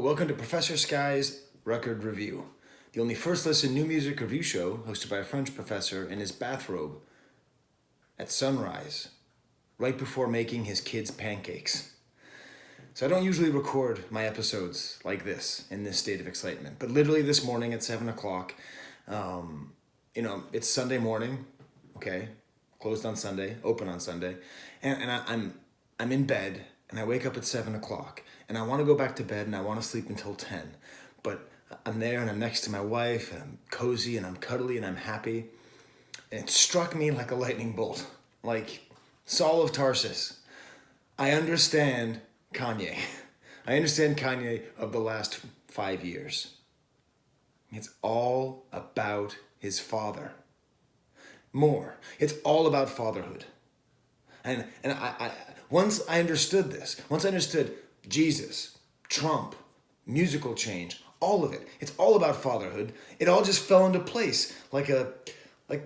Welcome to Professor Skye's Record Review, the only first listen new music review show hosted by a French professor in his bathrobe at sunrise, right before making his kids pancakes. So I don't usually record my episodes like this, in this state of excitement, but literally this morning at 7 o'clock, it's Sunday morning, okay, closed on Sunday, open on Sunday, and I'm in bed, and I wake up at 7 o'clock, and I want to go back to bed, and I want to sleep until 10, but I'm there, and I'm next to my wife, and I'm cozy, and I'm cuddly, and I'm happy, and it struck me like a lightning bolt, like Saul of Tarsus. I understand Kanye. I understand Kanye of the last 5 years. It's all about his father. More. It's all about fatherhood. And I once I understood this, once I understood Jesus, Trump, musical change, all of it, it's all about fatherhood. It all just fell into place like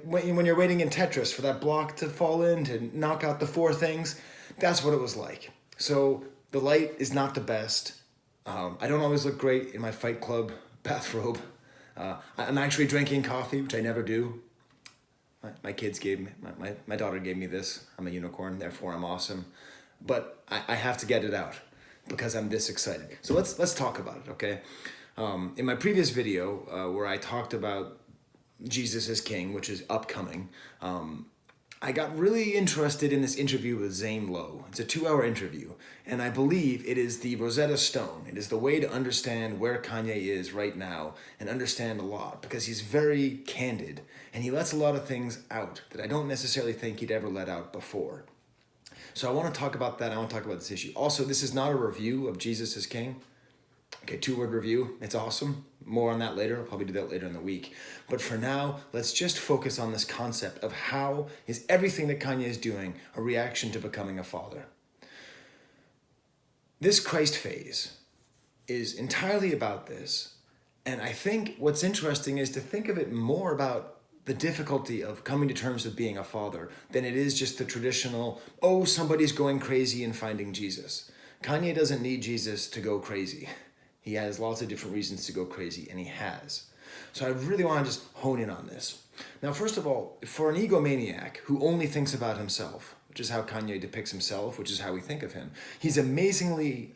when you're waiting in Tetris for that block to fall in to knock out the four things. That's what it was like. So the light is not the best. I don't always look great in my Fight Club bathrobe. I'm actually drinking coffee, which I never do. My kids gave me, my daughter gave me this. I'm a unicorn, therefore I'm awesome. But I have to get it out because I'm this excited. So let's talk about it, okay? In my previous video where I talked about Jesus as King, which is upcoming, I got really interested in this interview with Zane Lowe. It's a 2-hour interview, and I believe it is the Rosetta Stone. It is the way to understand where Kanye is right now and understand a lot, because he's very candid, and he lets a lot of things out that I don't necessarily think he'd ever let out before. So I want to talk about that. I want to talk about this issue. Also, this is not a review of Jesus as King. Okay, 2-word review. It's awesome. More on that later. I'll probably do that later in the week. But for now, let's just focus on this concept of how is everything that Kanye is doing a reaction to becoming a father. This Christ phase is entirely about this. And I think what's interesting is to think of it more about the difficulty of coming to terms with being a father than it is just the traditional, oh, somebody's going crazy and finding Jesus. Kanye doesn't need Jesus to go crazy. He has lots of different reasons to go crazy, and he has. So I really want to just hone in on this. Now, first of all, for an egomaniac who only thinks about himself, which is how Kanye depicts himself, which is how we think of him, he's amazingly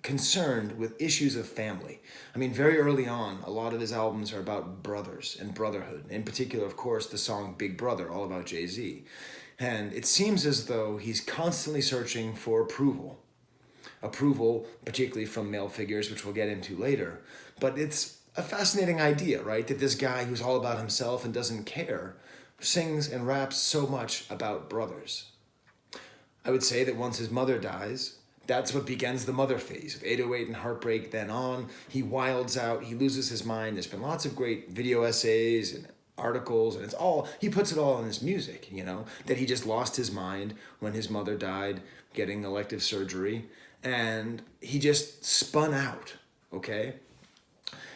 concerned with issues of family. I mean, very early on, a lot of his albums are about brothers and brotherhood. In particular, of course, the song Big Brother, all about Jay-Z. And it seems as though he's constantly searching for approval, particularly from male figures, which we'll get into later. But it's a fascinating idea, right? That this guy who's all about himself and doesn't care sings and raps so much about brothers. I would say that once his mother dies, that's what begins the mother phase. With 808 and Heartbreak, then on, he wilds out, he loses his mind. There's been lots of great video essays and articles, and he puts it all in his music, that he just lost his mind when his mother died, getting elective surgery, and he just spun out, okay?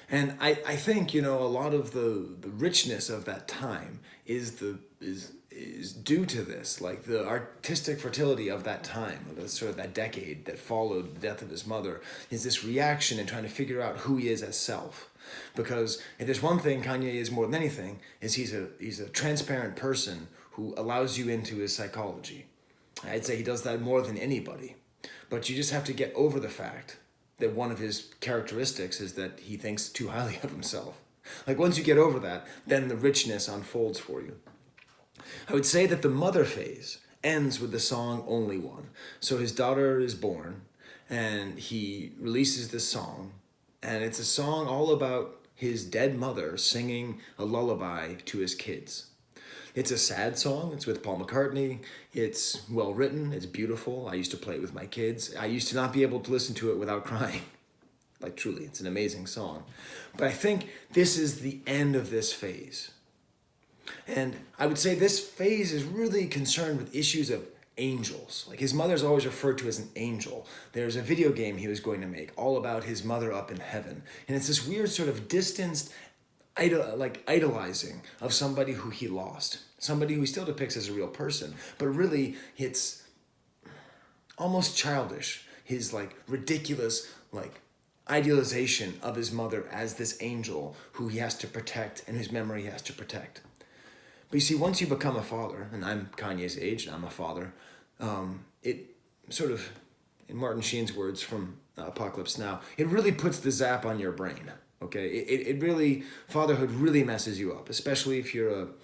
And I think, a lot of the richness of that time is due to this, like the artistic fertility of that time, the sort of that decade that followed the death of his mother, is this reaction and trying to figure out who he is as self. Because if there's one thing Kanye is more than anything, is he's a transparent person who allows you into his psychology. I'd say he does that more than anybody. But you just have to get over the fact that one of his characteristics is that he thinks too highly of himself. Like once you get over that, then the richness unfolds for you. I would say that the mother phase ends with the song Only One. So his daughter is born, and he releases this song, and it's a song all about his dead mother singing a lullaby to his kids. It's a sad song. It's with Paul McCartney. It's well written. It's beautiful. I used to play it with my kids. I used to not be able to listen to it without crying. Like truly, it's an amazing song. But I think this is the end of this phase. And I would say this phase is really concerned with issues of angels. Like his mother's always referred to as an angel. There's a video game he was going to make all about his mother up in heaven. And it's this weird sort of distanced idolizing of somebody who he lost, somebody who he still depicts as a real person, but really it's almost childish, his ridiculous idealization of his mother as this angel who he has to protect and whose memory he has to protect. But you see, once you become a father, and I'm Kanye's age, and I'm a father, it sort of, in Martin Sheen's words from Apocalypse Now, it really puts the zap on your brain. Okay, it really, fatherhood really messes you up, especially if you're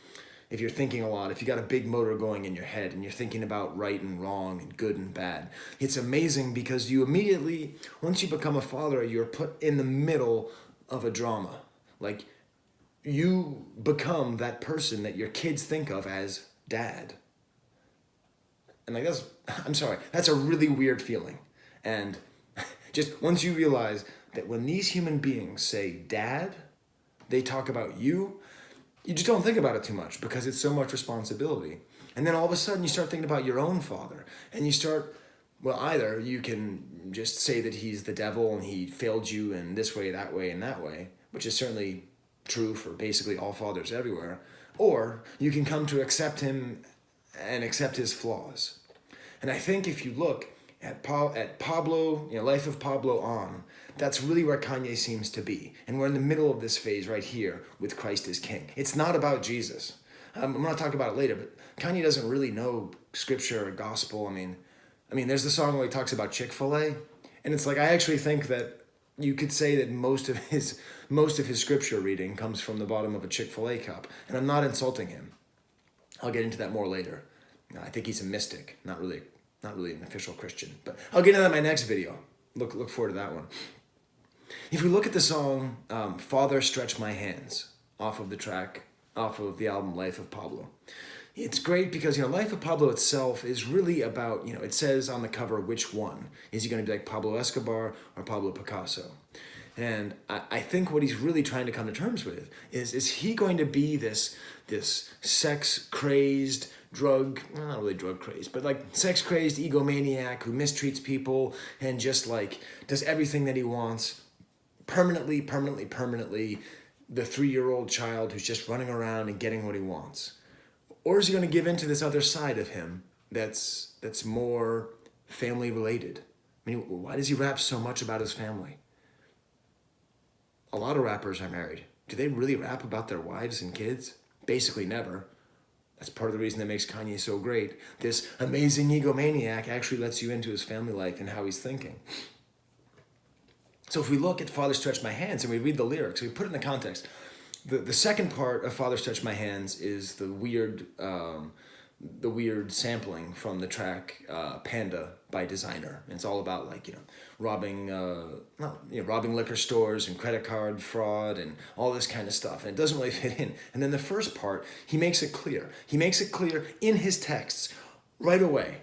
thinking a lot, if you got a big motor going in your head and you're thinking about right and wrong and good and bad. It's amazing because you immediately, once you become a father, you're put in the middle of a drama. Like, you become that person that your kids think of as dad. And like, that's a really weird feeling. And just once you realize that when these human beings say dad, they talk about you just don't think about it too much because it's so much responsibility. And then all of a sudden you start thinking about your own father. And you start, well, either you can just say that he's the devil and he failed you in this way, that way, and that way, which is certainly true for basically all fathers everywhere. Or you can come to accept him and accept his flaws. And I think if you look at Pablo, Life of Pablo on, that's really where Kanye seems to be. And we're in the middle of this phase right here with Christ as King. It's not about Jesus. I'm going to talk about it later, but Kanye doesn't really know scripture or gospel. I mean, there's the song where he talks about Chick-fil-A, and it's like, I actually think that you could say that most of his scripture reading comes from the bottom of a Chick-fil-A cup, and I'm not insulting him. I'll get into that more later. I think he's a mystic, not really an official Christian, but I'll get into that in my next video. Look forward to that one. If we look at the song Father Stretch My Hands off of the album Life of Pablo, it's great because, Life of Pablo itself is really about, it says on the cover which one. Is he going to be like Pablo Escobar or Pablo Picasso? And I think what he's really trying to come to terms with is he going to be this sex-crazed, not really drug crazed, but like sex-crazed egomaniac who mistreats people and just like does everything that he wants, permanently, the 3-year-old child who's just running around and getting what he wants? Or is he going to give in to this other side of him that's more family related? I mean, why does he rap so much about his family? A lot of rappers are married. Do they really rap about their wives and kids? Basically never. That's part of the reason that makes Kanye so great. This amazing egomaniac actually lets you into his family life and how he's thinking. So if we look at Father Stretch My Hands and we read the lyrics, we put it in the context. The second part of Father Stretch My Hands is the weird sampling from the track Panda by Designer. And it's all about robbing liquor stores and credit card fraud and all this kind of stuff. And it doesn't really fit in. And then the first part, he makes it clear. He makes it clear in his texts right away.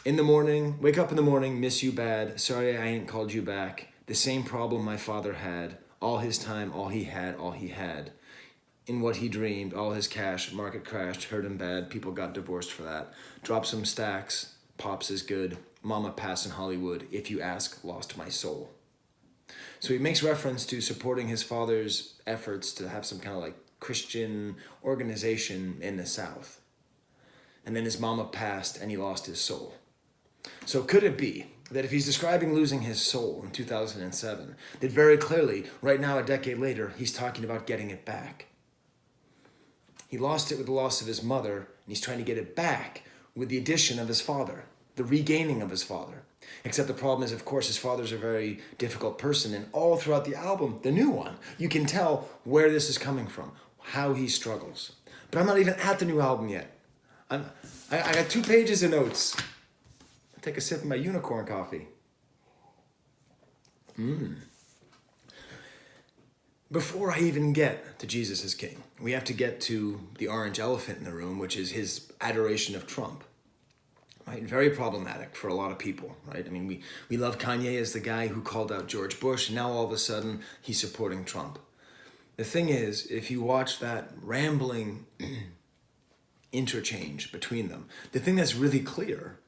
In the morning, wake up in the morning, miss you bad. Sorry I ain't called you back. The same problem my father had. All his time, all he had. In what he dreamed, all his cash, market crashed, hurt him bad. People got divorced for that. Drop some stacks, pops is good. Mama passed in Hollywood. If you ask, lost my soul. So he makes reference to supporting his father's efforts to have some kind of like Christian organization in the South. And then his mama passed and he lost his soul. So could it be that if he's describing losing his soul in 2007, that very clearly, right now, a decade later, he's talking about getting it back? He lost it with the loss of his mother, and he's trying to get it back with the addition of his father, the regaining of his father. Except the problem is, of course, his father's a very difficult person, and all throughout the album, the new one, you can tell where this is coming from, how he struggles. But I'm not even at the new album yet. I got 2 pages of notes. Take a sip of my unicorn coffee. Before I even get to Jesus as King, we have to get to the orange elephant in the room, which is his adoration of Trump. Right? Very problematic for a lot of people, right? I mean, we love Kanye as the guy who called out George Bush, and now all of a sudden he's supporting Trump. The thing is, if you watch that rambling interchange between them, the thing that's really clear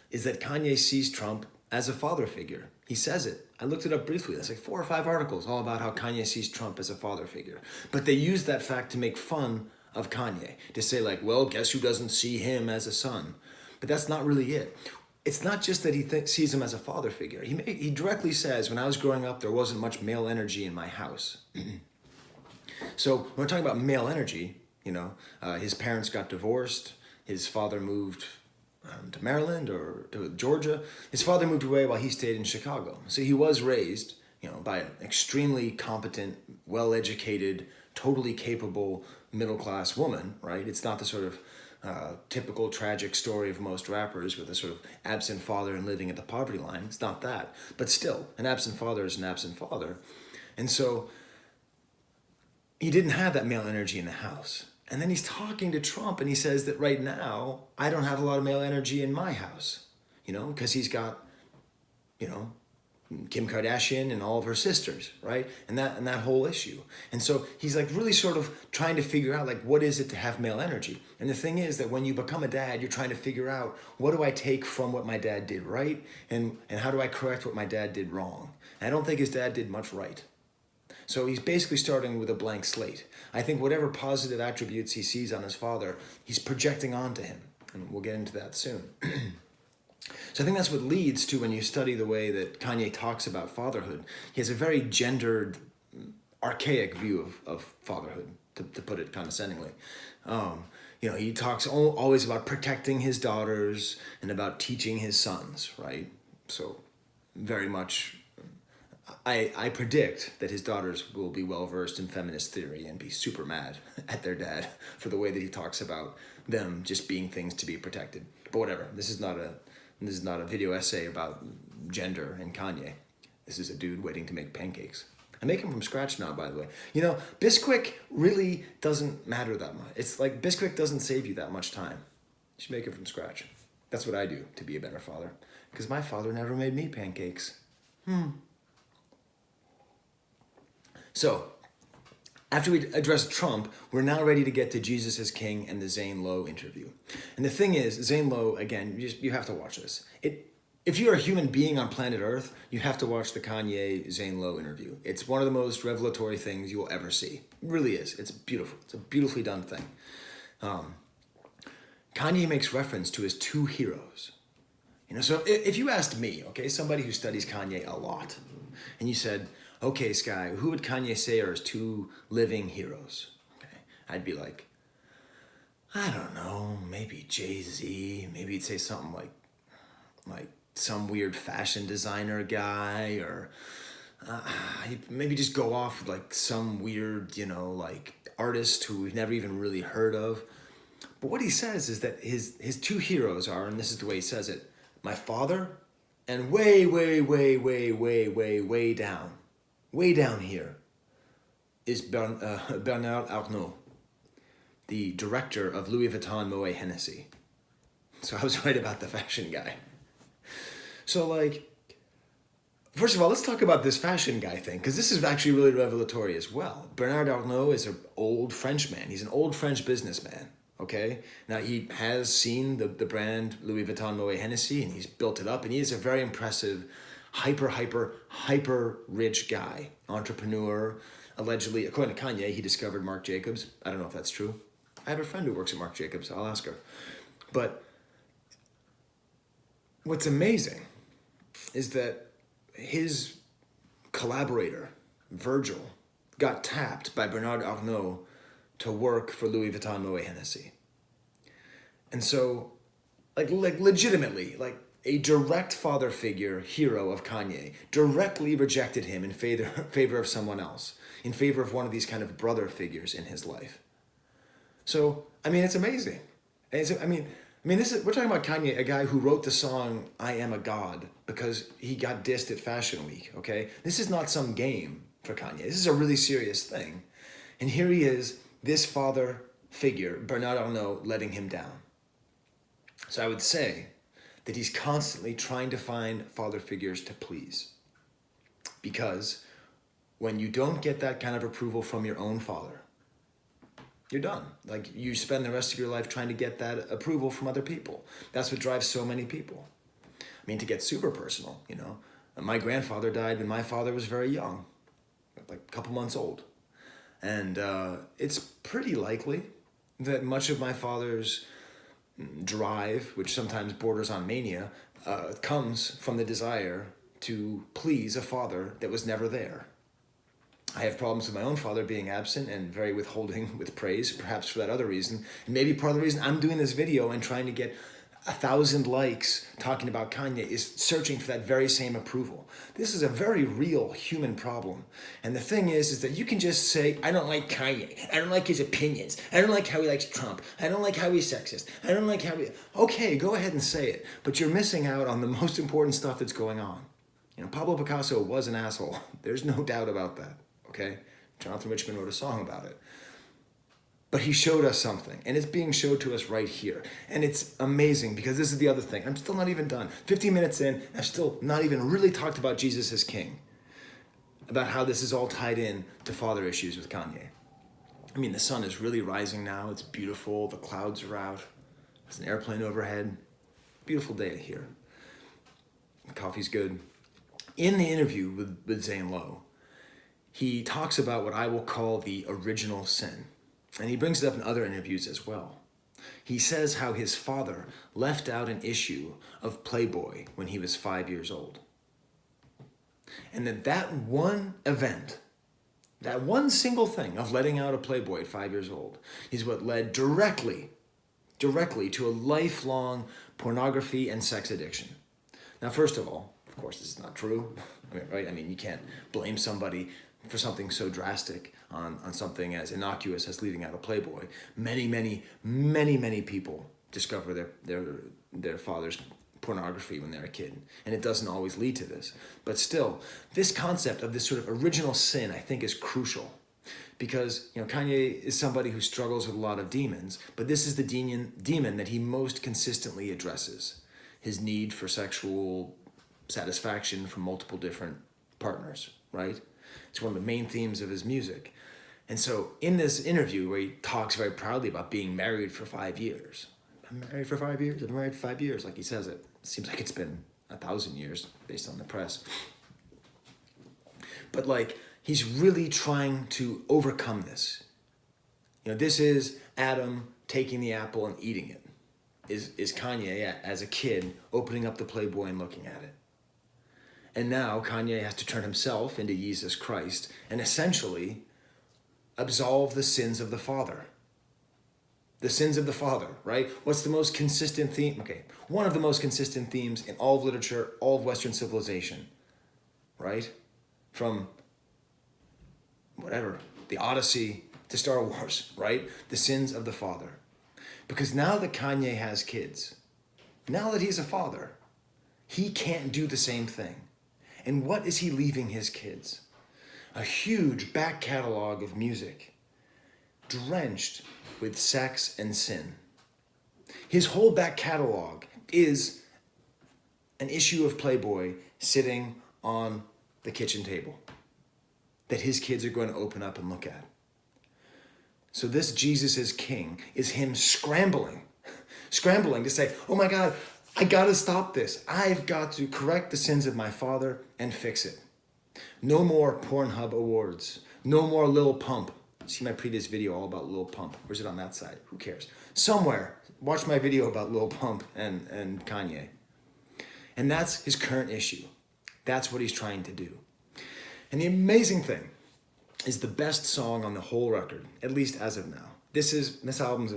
is that Kanye sees Trump as a father figure. He says it. I looked it up briefly. There's like 4 or 5 articles all about how Kanye sees Trump as a father figure. But they use that fact to make fun of Kanye, to say like, well, guess who doesn't see him as a son? But that's not really it. it's not just that he sees him as a father figure. He directly says, when I was growing up, there wasn't much male energy in my house. So when we're talking about male energy, his parents got divorced. His father moved to Maryland or to Georgia. His father moved away while he stayed in Chicago. So he was raised, by an extremely competent, well-educated, totally capable middle-class woman, right? It's not the sort of typical tragic story of most rappers with a sort of absent father and living at the poverty line. It's not that. But still, an absent father is an absent father. And so he didn't have that male energy in the house. And then he's talking to Trump and he says that right now, I don't have a lot of male energy in my house, because he's got, Kim Kardashian and all of her sisters, right? And that whole issue. And so he's like really sort of trying to figure out like, what is it to have male energy? And the thing is that when you become a dad, you're trying to figure out, what do I take from what my dad did right? And how do I correct what my dad did wrong? And I don't think his dad did much right. So he's basically starting with a blank slate. I think whatever positive attributes he sees on his father, he's projecting onto him. And we'll get into that soon. So I think that's what leads to, when you study the way that Kanye talks about fatherhood, he has a very gendered, archaic view of fatherhood, to put it condescendingly. He talks always about protecting his daughters and about teaching his sons, right? So very much, I predict that his daughters will be well-versed in feminist theory and be super mad at their dad for the way that he talks about them just being things to be protected. But whatever, this is not a video essay about gender and Kanye. This is a dude waiting to make pancakes. I make them from scratch now, by the way. Bisquick really doesn't matter that much. It's like Bisquick doesn't save you that much time. You should make it from scratch. That's what I do to be a better father. Because my father never made me pancakes. So, after we address Trump, we're now ready to get to Jesus as King and the Zane Lowe interview. And the thing is, Zane Lowe, again, you have to watch this. If you're a human being on planet Earth, you have to watch the Kanye Zane Lowe interview. It's one of the most revelatory things you will ever see. It really is. It's beautiful. It's a beautifully done thing. Kanye makes reference to his two heroes. So if you asked me, okay, somebody who studies Kanye a lot, and you said, okay, Skye, who would Kanye say are his two living heroes? Okay, I'd be like, I don't know, maybe Jay-Z. Maybe he'd say something like some weird fashion designer guy, or maybe just go off with like some weird, like artist who we've never even really heard of. But what he says is that his two heroes are, and this is the way he says it, my father and way, way, way, way, way, way, way down. Way down here is Bernard Arnault, the director of Louis Vuitton Moet Hennessy. So I was right about the fashion guy. So first of all, let's talk about this fashion guy thing, because this is actually really revelatory as well. Bernard Arnault is an old Frenchman. He's an old French businessman, okay? Now, he has seen the brand Louis Vuitton Moet Hennessy, and he's built it up, and he is a very impressive hyper rich guy, entrepreneur. Allegedly, according to Kanye, he discovered Marc Jacobs. I don't know if that's true. I have a friend who works at Marc Jacobs. I'll ask her. But what's amazing is that his collaborator, Virgil, got tapped by Bernard Arnault to work for Louis Vuitton Moet Hennessy. And so, legitimately, a direct father figure, hero of Kanye, directly rejected him in favor of someone else, in favor of one of these kind of brother figures in his life. So, it's amazing. We're talking about Kanye, a guy who wrote the song, I Am a God, because he got dissed at Fashion Week, okay? This is not some game for Kanye. This is a really serious thing. And here he is, this father figure, Bernard Arnault, letting him down. So I would say that he's constantly trying to find father figures to please. Because when you don't get that kind of approval from your own father, you're done. You spend the rest of your life trying to get that approval from other people. That's what drives so many people. To get super personal, my grandfather died when my father was very young, a couple months old. And it's pretty likely that much of my father's drive, which sometimes borders on mania, comes from the desire to please a father that was never there. I have problems with my own father being absent and very withholding with praise, perhaps for that other reason. And maybe part of the reason I'm doing this video and trying to get 1,000 likes talking about Kanye is searching for that very same approval. This is a very real human problem. And the thing is that you can just say, I don't like Kanye. I don't like his opinions. I don't like how he likes Trump. I don't like how he's sexist. I don't like how he... Okay, go ahead and say it. But you're missing out on the most important stuff that's going on. Pablo Picasso was an asshole. There's no doubt about that. Okay? Jonathan Richman wrote a song about it. But he showed us something, and it's being showed to us right here. And it's amazing, because this is the other thing. I'm still not even done. 15 minutes in, I've still not even really talked about Jesus as king, about how this is all tied in to father issues with Kanye. I mean, the sun is really rising now. It's beautiful. The clouds are out. There's an airplane overhead. Beautiful day here. The coffee's good. In the interview with Zane Lowe, he talks about what I will call the original sin. And he brings it up in other interviews as well. He says how his father left out an issue of Playboy when he was 5 years old. And that one event, that one single thing of letting out a Playboy at 5 years old, is what led directly to a lifelong pornography and sex addiction. Now, first of all, of course, this is not true. Right? I mean, you can't blame somebody for something so drastic on something as innocuous as leaving out a Playboy. Many people discover their father's pornography when they're a kid, and it doesn't always lead to this. But still, this concept of this sort of original sin, I think, is crucial, because Kanye is somebody who struggles with a lot of demons, but this is the demon that he most consistently addresses: his need for sexual satisfaction from multiple different partners, right? It's one of the main themes of his music. And so in this interview where he talks very proudly about being married for 5 years, I'm married for 5 years, I've been married for 5 years, like he says it. It seems like it's been 1,000 years based on the press. But he's really trying to overcome this. This is Adam taking the apple and eating it. Is Kanye, as a kid, opening up the Playboy and looking at it. And now Kanye has to turn himself into Jesus Christ and essentially absolve the sins of the father. The sins of the father, right? What's the most consistent theme? Okay, one of the most consistent themes in all of literature, all of Western civilization, right? From whatever, the Odyssey to Star Wars, right? The sins of the father. Because now that Kanye has kids, now that he's a father, he can't do the same thing. And what is he leaving his kids? A huge back catalog of music, drenched with sex and sin. His whole back catalog is an issue of Playboy sitting on the kitchen table that his kids are going to open up and look at. So this Jesus is King is him scrambling to say, oh my God, I gotta stop this. I've got to correct the sins of my father and fix it. No more Pornhub awards. No more Lil Pump. See my previous video all about Lil Pump. Where's it on that side? Who cares? Somewhere. Watch my video about Lil Pump and Kanye. And that's his current issue. That's what he's trying to do. And the amazing thing is the best song on the whole record, at least as of now. This album's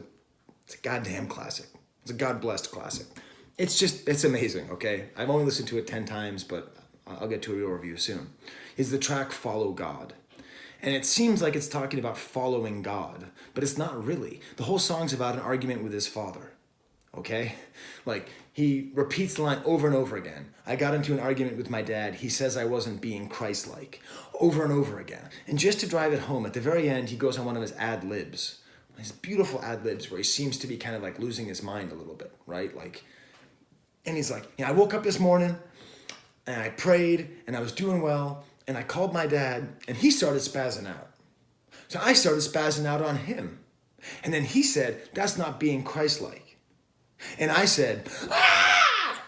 it's a goddamn classic. It's a God-blessed classic. It's amazing, okay? I've only listened to it 10 times, but I'll get to a real review soon. Is the track Follow God. And it seems like it's talking about following God, but it's not really. The whole song's about an argument with his father, okay? He repeats the line over and over again. I got into an argument with my dad. He says I wasn't being Christ-like. Over and over again. And just to drive it home, at the very end, he goes on one of his ad-libs. His beautiful ad-libs where he seems to be kind of losing his mind a little bit, right? And he's like, I woke up this morning and I prayed and I was doing well and I called my dad and he started spazzing out. So I started spazzing out on him. And then he said, that's not being Christ-like. And I said, ah!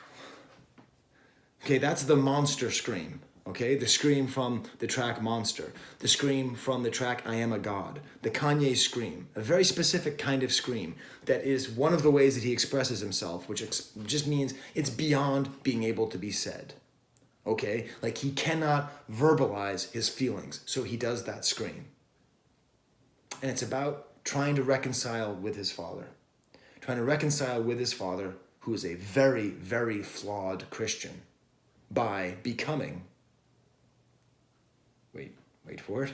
Okay, that's the monster scream Okay, the scream from the track Monster, the scream from the track I Am a God, the Kanye scream, a very specific kind of scream that is one of the ways that he expresses himself, which just means it's beyond being able to be said. Okay, like he cannot verbalize his feelings, so he does that scream. And it's about trying to reconcile with his father, who is a very, very flawed Christian, by becoming, wait for it,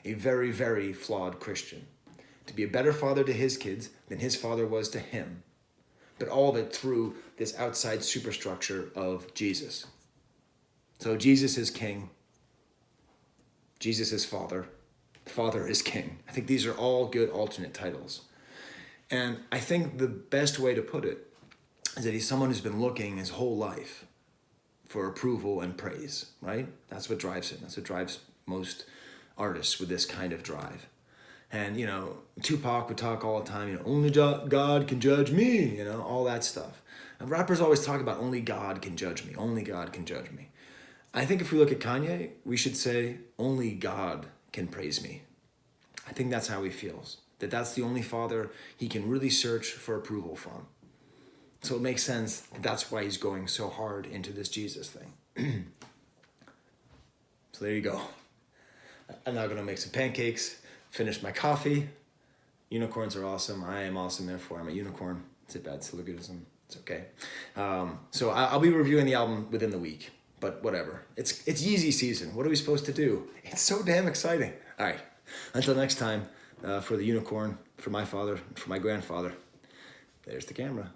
a very, very flawed Christian. To be a better father to his kids than his father was to him. But all of it through this outside superstructure of Jesus. So Jesus is king. Jesus is father. Father is king. I think these are all good alternate titles. And I think the best way to put it is that he's someone who's been looking his whole life for approval and praise, right? That's what drives him. That's what drives most artists with this kind of drive. And, Tupac would talk all the time, only God can judge me, all that stuff. And rappers always talk about only God can judge me, only God can judge me. I think if we look at Kanye, we should say only God can praise me. I think that's how he feels, that's the only father he can really search for approval from. So it makes sense that's why he's going so hard into this Jesus thing. So there you go. I'm now going to make some pancakes, finish my coffee. Unicorns are awesome. I am awesome, therefore I'm a unicorn. It's a bad syllogism. It's okay. So I'll be reviewing the album within the week, but whatever. It's Yeezy season. What are we supposed to do? It's so damn exciting. All right. Until next time, for the unicorn, for my father, for my grandfather, there's the camera.